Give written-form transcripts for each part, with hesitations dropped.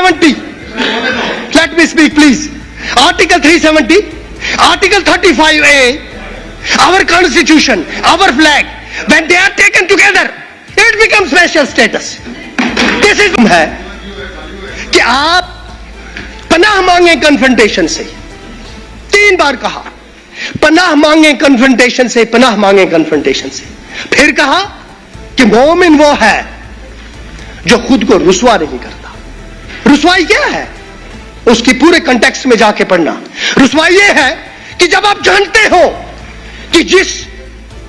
370, let me speak please. Article 370, Article 35A, our constitution, our flag, when they are taken together, it becomes special status. This is है कि आप पनाह मांगे confrontation से, 3 बार कहा पनाह मांगे कन्फ्रंटेशन से, पनाह मांगे कन्फ्रंटेशन से। फिर कहा कि मोमिन वो है जो खुद को रुसवा नहीं करता। रुसवाई क्या है? उसकी पूरे कंटेक्स्ट में जाके पढ़ना। रुसवाई ये है कि जब आप जानते हो कि जिस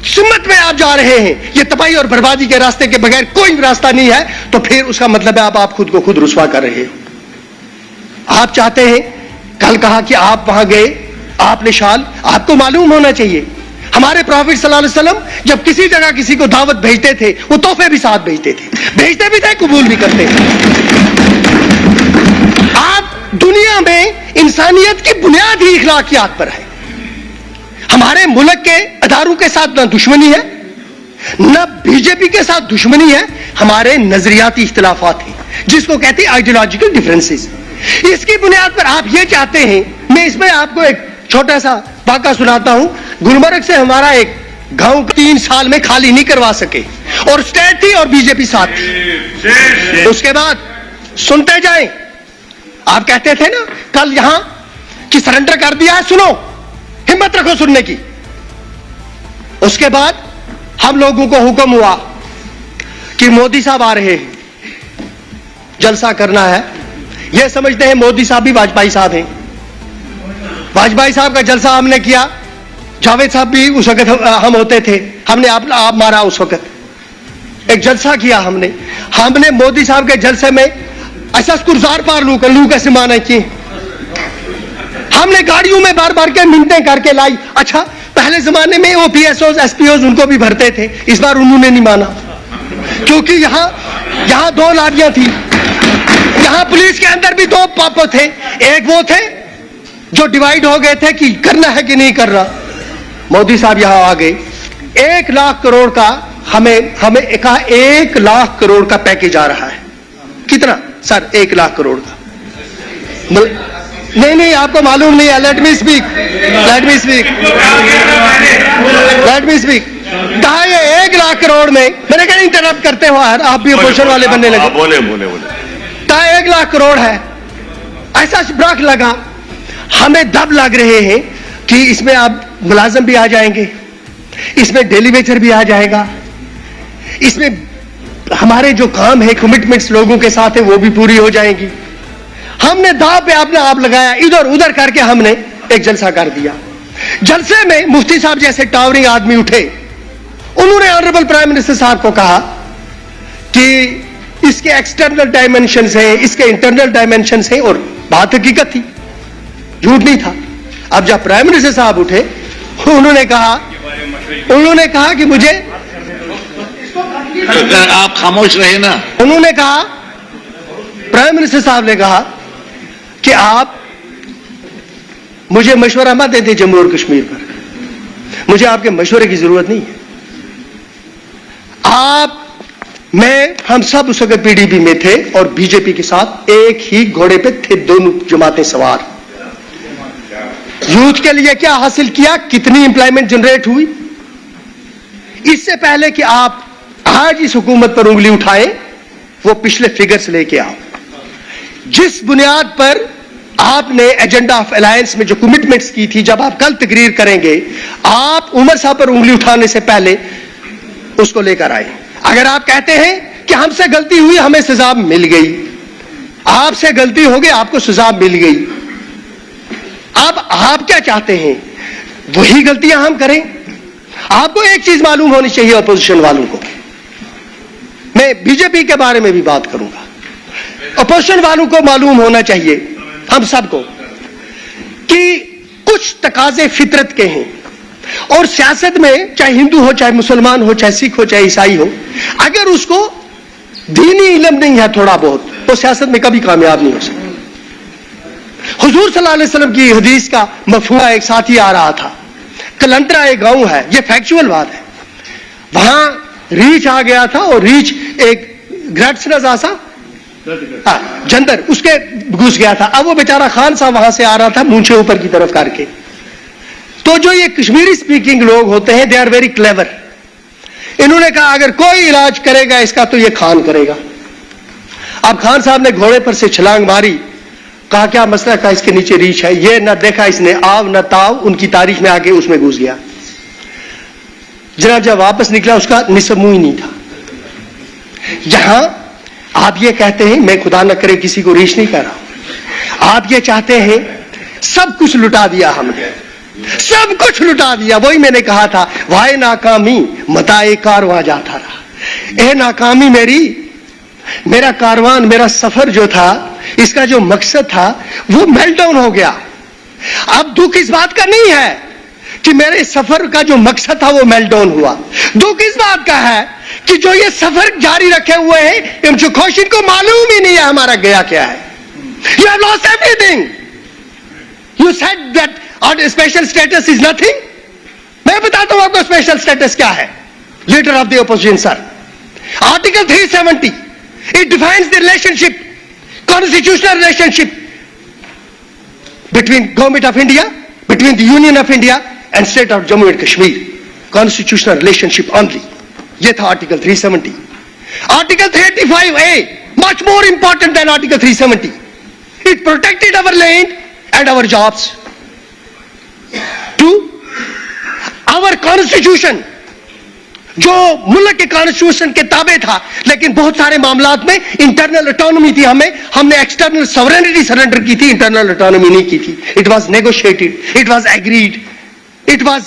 सिमत में आप जा रहे हैं ये तबाही और बर्बादी के रास्ते के बगैर कोई रास्ता नहीं है, तो फिर उसका मतलब है आप खुद को खुद रुसवा कर रहे हो। आप चाहते हैं, कल कहा कि आप वहां गए, आपने शाल, आपको मालूम होना चाहिए हमारे प्रॉफिट सल्लल्लाहु अलैहि वसल्लम जब किसी जगह किसी को दावत भेजते थे वो तोहफे भी साथ भेजते थे, कबूल भी करते थे। आप दुनिया में इंसानियत की बुनियाद ही इखलाकियात पर है। हमारे मुल्क के अदारों के साथ ना दुश्मनी है, ना बीजेपी के साथ दुश्मनी है, हमारे नजरियाती इख्तिलाफात हैं जिसको कहते हैं आइडियोलॉजिकल डिफरेंसेस। इसकी बुनियाद पर आप ये चाहते हैं, मैं इसमें आपको एक छोटा सा वाक़ा सुनाता हूं। गुलमर्ग से हमारा एक गांव 3 साल में खाली नहीं करवा सके और स्टेट थी और बीजेपी साथ थी। उसके बाद सुनते जाएं, आप कहते थे ना कल यहां कि सरेंडर कर दिया है, सुनो, हिम्मत रखो सुनने की। उसके बाद हम लोगों को हुक्म हुआ कि मोदी साहब आ रहे हैं, जलसा करना है। यह समझते हैं मोदी साहब भी वाजपेयी साहब हैं। वाजपेयी साहब का जलसा हमने किया, जावेद साहब भी उस वक्त हम होते थे, हमने आप मारा उस वक्त। एक जलसा किया हमने मोदी साहब के जलसे में ऐसा गुजार पार लू कैसे माना की हमने गाड़ियों में बार बार के मिन्नतें करके लाई। अच्छा, पहले जमाने में ओपीएसओ एसपीओ उनको भी भरते थे, इस बार उन्होंने नहीं माना क्योंकि यहां 2 लाड़ियां थी। यहां पुलिस के अंदर भी 2 पापो थे, एक वो थे जो डिवाइड हो गए थे कि करना है कि नहीं कर रहा। मोदी साहब यहां आ गए, 1 लाख करोड़ का हमें कहा 1 लाख करोड़ का पैकेज आ रहा है। कितना सर? 1 लाख करोड़ का। नहीं, आपको मालूम नहीं है। Late me speak. कहा ये 1 लाख करोड़ में, मैंने कहा इंटरप्ट करते हो यार, आप भी अपोजिशन वाले बनने लगे। बोले कहा 1 लाख करोड़ है। ऐसा ब्राक लगा, हमें दब लग रहे हैं कि इसमें आप मुलाजम भी आ जाएंगे, इसमें डेली वेजर भी आ जाएगा, इसमें हमारे जो काम है कमिटमेंट्स लोगों के साथ है वो भी पूरी हो जाएंगी। हमने दाव पे अपना आप लगाया, इधर उधर करके हमने एक जलसा कर दिया। जलसे में मुफ्ती साहब जैसे टावरिंग आदमी उठे, उन्होंने ऑनरेबल प्राइम मिनिस्टर साहब को कहा कि इसके एक्सटर्नल डायमेंशंस हैं, इसके इंटरनल डायमेंशंस हैं, और बात हकीकत थी, झूठ नहीं था। अब जब प्राइम मिनिस्टर साहब उठे, उन्होंने कहा कि मुझे, आप खामोश रहे ना। उन्होंने कहा, प्राइम मिनिस्टर साहब ने कहा कि आप मुझे मशवरा मत देते जम्मू और कश्मीर पर, मुझे आपके मशवरे की जरूरत नहीं है। हम सब उस वक्त पीडीपी में थे और बीजेपी के साथ एक ही घोड़े पे थे, दोनों जमातें सवार। यूथ के लिए क्या हासिल किया, कितनी एम्प्लॉयमेंट जनरेट हुई, इससे पहले कि आप आज इस हुकूमत पर उंगली उठाएं, वो पिछले फिगर्स लेके आओ। जिस बुनियाद पर आपने एजेंडा ऑफ अलायंस में जो कमिटमेंट्स की थी, जब आप कल तकरीर करेंगे, आप उमर साहब पर उंगली उठाने से पहले उसको लेकर आए। अगर आप कहते हैं कि हमसे गलती हुई, हमें सजा मिल गई, आपसे गलती हो गई, आपको सजा मिल गई, अब आप क्या चाहते हैं, वही गलतियां हम करें? आपको एक चीज मालूम होनी चाहिए अपोजिशन वालों को, मैं बीजेपी के बारे में भी बात करूंगा, अपोजिशन वालों को मालूम होना चाहिए, हम सबको, कि कुछ तकाजे फितरत के हैं और सियासत में चाहे हिंदू हो, चाहे मुसलमान हो, चाहे सिख हो, चाहे ईसाई हो, अगर उसको दीनी इल्म नहीं है थोड़ा बहुत, तो सियासत में कभी कामयाब नहीं हो सकता। हुजूर सल्लल्लाहु अलैहि वसल्लम की हदीस का मफहूम एक साथी आ रहा था, कलंतरा एक गांव है, यह फैक्चुअल बात है, वहां रीछ आ गया था और रीछ एक ग्रेट्सनस आसा जंदर, उसके घुस गया था। अब वो बेचारा खान साहब वहां से आ रहा था मूंछे ऊपर की तरफ करके। तो जो ये कश्मीरी स्पीकिंग लोग होते हैं, दे आर वेरी क्लेवर। इन्होंने कहा अगर कोई इलाज करेगा इसका तो ये खान करेगा। अब खान साहब ने घोड़े पर से छलांग मारी, कहा क्या मसला, का इसके नीचे रीछ है। ये न देखा इसने आव न ताव, उनकी तारीख में आके उसमें घुस गया। जनाब जब वापस निकला उसका निसब मुंह ही नहीं था। यहां आप ये कहते हैं, मैं खुदा न करे किसी को रीछ नहीं कर रहा हूं, आप ये चाहते हैं सब कुछ लुटा दिया हमने, सब कुछ लुटा दिया। वही मैंने कहा था, वाहे नाकामी मताए कारवां जाता रहा। ए नाकामी मेरा कारवान, मेरा सफर जो था, इसका जो मकसद था वो मेल्ट डाउन हो गया। अब दुख इस बात का नहीं है कि मेरे सफर का जो मकसद था वो मेल्ट डाउन हुआ। दुख इस बात का है कि जो ये सफर जारी रखे हुए हैं, इनको खोशिन को मालूम ही नहीं है हमारा गया क्या है। You have lost everything. You said that और स्पेशल स्टेटस इज नथिंग। मैं बताता हूं आपको स्पेशल स्टेटस क्या है। Leader of the opposition sir, article 370 it defines the relationship, constitutional relationship between government of India, between the Union of India and state of Jammu and Kashmir. Constitutional relationship only. ये था article 370। Article 385A, much more important than article 370. It protected our land and our jobs. 2, our constitution, जो मुल्क के constitution के ताबे था, लेकिन बहुत सारे मामलात में इंटरनल ऑटोनॉमी थी। हमने एक्सटर्नल सॉवरेनिटी सरेंडर की थी, इंटरनल ऑटोनॉमी नहीं की थी। It was negotiated, it was agreed, it was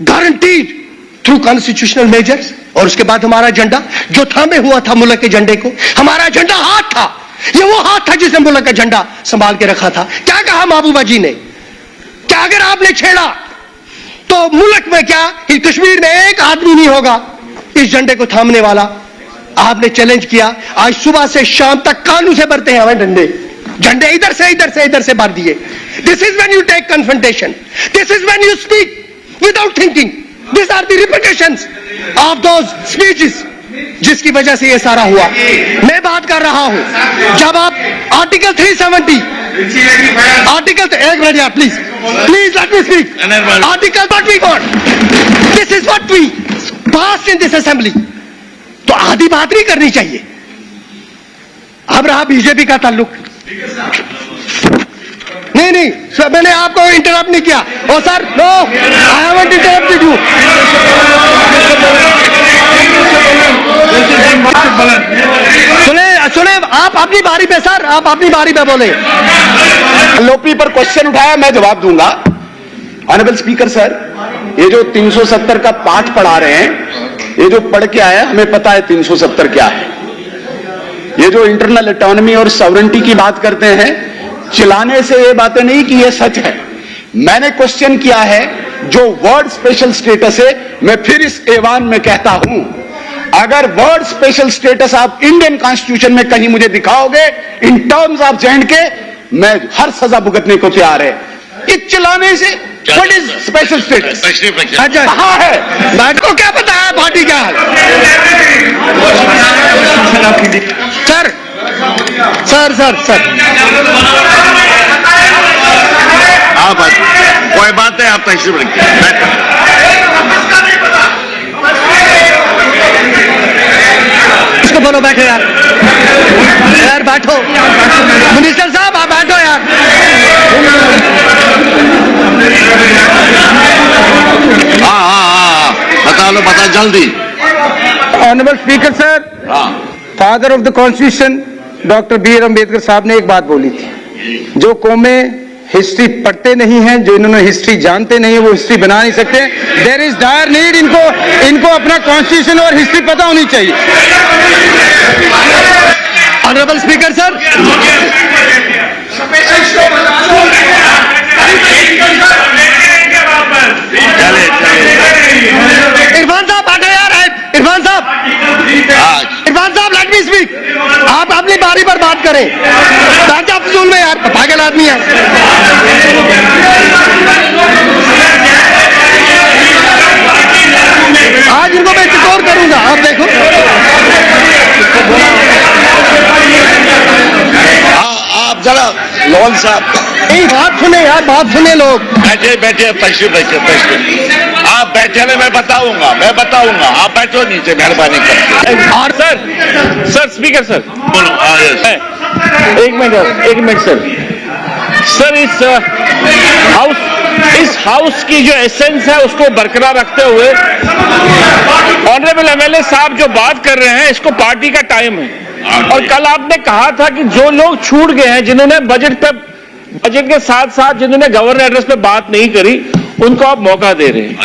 guaranteed through constitutional measures. और उसके बाद हमारा झंडा जो थामे हुआ था मुल्क के झंडे को, हमारा झंडा हाथ था, ये वो हाथ था जिसने मुल्क का झंडा संभाल के रखा था। क्या कहा महबूबा जी ने, क्या अगर आपने छेड़ा तो मुल्क में क्या कश्मीर में एक आदमी नहीं होगा इस झंडे को थामने वाला। आपने चैलेंज किया, आज सुबह से शाम तक कानू से भरते हैं हमें झंडे इधर से भर दिए। This is when you take confrontation, this is when you speak without thinking. This are the repetitions of those speeches जिसकी वजह से ये सारा हुआ। मैं बात कर रहा हूं जब आप आर्टिकल 370 आर्टिकल, एक मिनट यार please let me speak. Article what we got, this is what we pass in this assembly. तो आधी बात नहीं करनी चाहिए। अब रहा बीजेपी का ताल्लुक, नहीं सर, मैंने आपको इंटरप्ट नहीं किया। Oh sir, no, I haven't interrupted you. सुने आप अपनी बारी पे सर, आप अपनी बारी पे बोले। एलओपी पर क्वेश्चन उठाया, मैं जवाब दूंगा। ऑनरेबल स्पीकर सर, ये जो 370 का पाठ पढ़ा रहे हैं, ये जो पढ़ के आया, हमें पता है 370 क्या है। ये जो इंटरनल ऑटोनॉमी और सॉवरेनिटी की बात करते हैं, चिल्लाने से ये बातें नहीं कि ये सच है। मैंने क्वेश्चन किया है, जो वर्ड स्पेशल स्टेटस है, मैं फिर इस ऐवान में कहता हूं, अगर वर्ड स्पेशल स्टेटस आप इंडियन कॉन्स्टिट्यूशन में कहीं मुझे दिखाओगे इन टर्म्स ऑफ J&K, मैं हर सजा भुगतने को तैयार है। इस चिल्लाने से व्हाट इज स्पेशल स्टेटस कहां है? बैठ को क्या पता है पार्टी क्या है? सर आप कोई बात है, आप तशरीफ रखिए। इसको बोलो बैठो यार बैठो। मिनिस्टर साहब आप बैठो यार। हाँ, बता जल्दी। Honourable speaker sir, father of the constitution doctor B R Ambedkar साहब ने एक बात बोली थी, जो कौमें हिस्ट्री पढ़ते नहीं हैं, जो इन्होंने हिस्ट्री जानते नहीं है, वो हिस्ट्री बना नहीं सकते। देयर इज डायर नीड, इनको अपना कॉन्स्टिट्यूशन और हिस्ट्री पता होनी चाहिए। ऑनरेबल स्पीकर सर, इरफान साहब बैठो यार। इरफान साहब लेट मी स्पीक। आप अपनी बारी पर बात करें। बैठ जाओ फजूल में यार, पागल आदमी है। आज इनको मैं चितौर करूंगा, आप देखो। जरा लोन साहब नहीं, बात सुने यार, बात सुने लोग। बैठे बैठे तशरीफ रखिए, तशरीफ। आप बैठे ना, मैं बताऊंगा, आप बैठो नीचे, मेहरबानी करके। और सर स्पीकर सर, बोलो। yes। एक मिनट सर इस हाउस की जो एसेंस है उसको बरकरार रखते हुए ऑनरेबल एमएलए साहब जो बात कर रहे हैं, इसको पार्टी का टाइम है। और कल आपने कहा था कि जो लोग छूट गए हैं, जिन्होंने बजट के साथ साथ जिन्होंने गवर्नर एड्रेस पे बात नहीं करी, उनको आप मौका दे रहे हैं।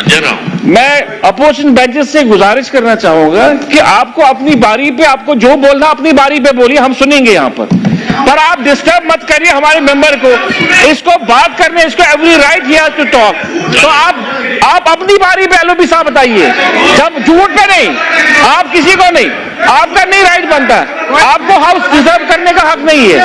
मैं अपोजिशन बेंचेस से गुजारिश करना चाहूंगा कि आपको अपनी बारी पे, आपको जो बोलना अपनी बारी पे बोलिए, हम सुनेंगे यहां पर आप डिस्टर्ब मत करिए हमारे मेंबर को। इसको बात करने, इसको every right here to talk. तो आप अपनी बारी पे एलओपी साहब बताइए, जब झूठ पे नहीं, आप किसी को नहीं, आपका नहीं राइट बनता, आपको हाउस डिस्टर्ब करने का हक नहीं है।